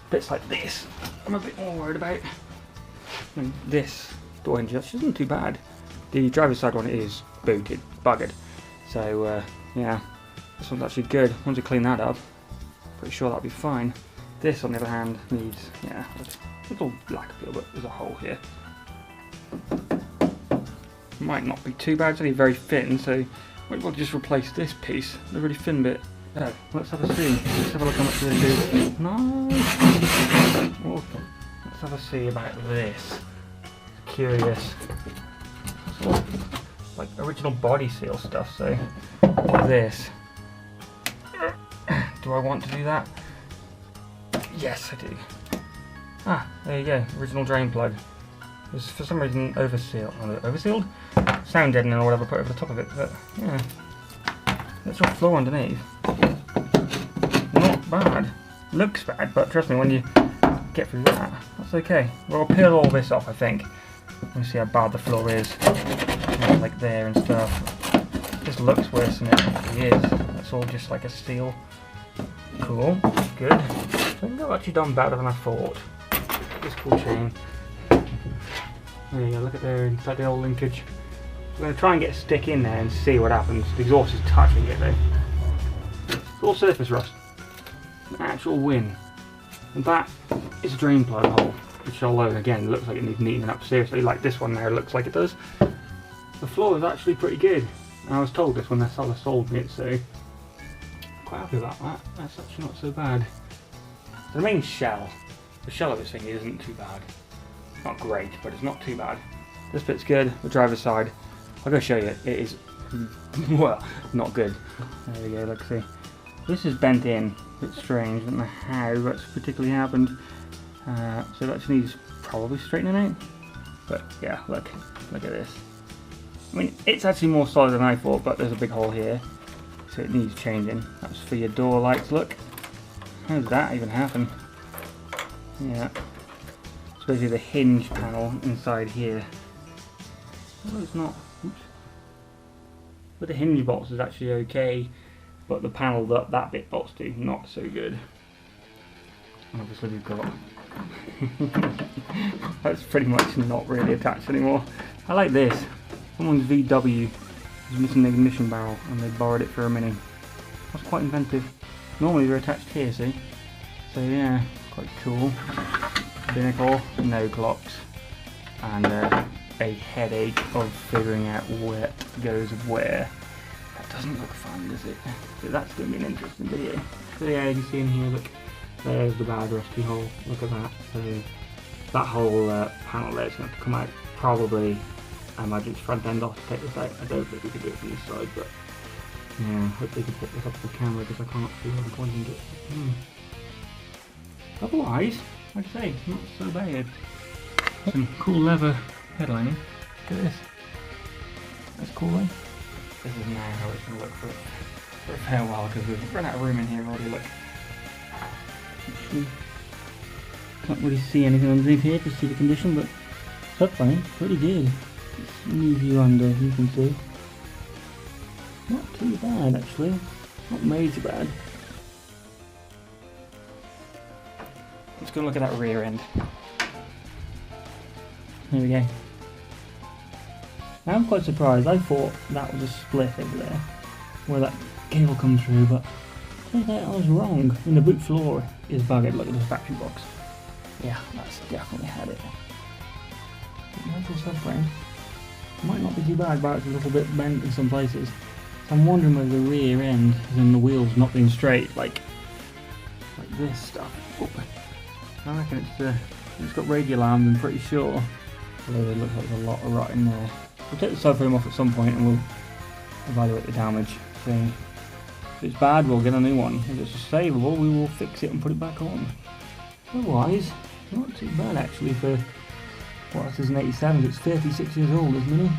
bits like this I'm a bit more worried about. And this door hinge just isn't too bad. The driver's side one is booted, buggered. So yeah, this one's actually good. Once you clean that up, pretty sure that'll be fine. This on the other hand needs, yeah, a little black appeal, but there's a hole here. Might not be too bad, it's only very thin, so might well just replace this piece, the really thin bit. Oh, let's have a see. Let's have a look how much they do. Nice. Oh, let's have a see about this. Curious. It's all like original body seal stuff, so this. Do I want to do that? Yes, I do. Ah, there you go. Original drain plug. It was for some reason oversealed? Sound deadening or whatever put over the top of it, but yeah. That's your floor underneath. Not bad. Looks bad, but trust me, when you get through that, that's okay. Well, I'll peel all this off, I think. Let me see how bad the floor is. Yeah, like there and stuff. This looks worse than it actually is. That's all just like a steel. Cool. Good. I think I've actually done better than I thought. This cool chain. There you go, look at there inside the old linkage. I'm going to try and get a stick in there and see what happens. The exhaust is touching it though. It's all surface rust. An actual win. And that is a drain plug hole, which although again looks like it needs neatening up seriously, like this one there looks like it does. The floor is actually pretty good. And I was told this when the seller sold me it, so I'm quite happy about that. That's actually not so bad. The main shell, the shell of this thing isn't too bad. Not great, but it's not too bad. This bit's good, the driver's side. I'll go show you, it is, well, not good. There we go, let's see. This is bent in, a bit strange, I don't know how that's particularly happened. So that needs probably straightening out. But yeah, look at this. I mean, it's actually more solid than I thought, but there's a big hole here. So it needs changing. That's for your door lights, look. How did that even happen? Yeah. It's basically the hinge panel inside here. Oh, it's not. Oops. But the hinge bolts is actually okay, but the panel that bit bolts to, not so good. And obviously we've got that's pretty much not really attached anymore. I like this. Someone's VW was missing the ignition barrel and they borrowed it for a Mini. That's quite inventive. Normally they're attached here, see? So yeah, quite cool. Binnacle, no clocks, and a headache of figuring out what goes where. That doesn't look fun, does it? So that's going to be an interesting video. So yeah, you can see in here, look, there's the bad rusty hole. Look at that. So that whole panel there is going to have to come out. Probably, I imagine it's front end off to take this out. I don't think we could do it from this side, but yeah, I hope they can put this up to the camera because I can't see where I'm pointing it. Otherwise, like I say, not so bad. Some cool leather headlining. Look at this. That's cool, eh? This is now how it's going to look for a fair while because we've run out of room in here already. Look. Actually, can't really see anything underneath here to see the condition, but that's fine. Pretty good. Let's move you under, you can see. Not too bad actually. Not major bad. Let's go look at that rear end. There we go. I'm quite surprised. I thought that was a split over there, where that cable comes through, but turns out I was wrong. I mean, the boot floor is buggered. Look at this battery box. Yeah, that's definitely had it. Nice little subframe. Might not be too bad, but it's a little bit bent in some places. So I'm wondering whether the rear end is in the wheels not being straight, like this stuff. Oh. I reckon it's got radial arms, I'm pretty sure. Although it looks like there's a lot of rot in there. We'll take the subframe off at some point and we'll evaluate the damage. So if it's bad, we'll get a new one. If it's savable, we will fix it and put it back on. Otherwise, not too bad actually for what, this is an 87, it's 36 years old, isn't it?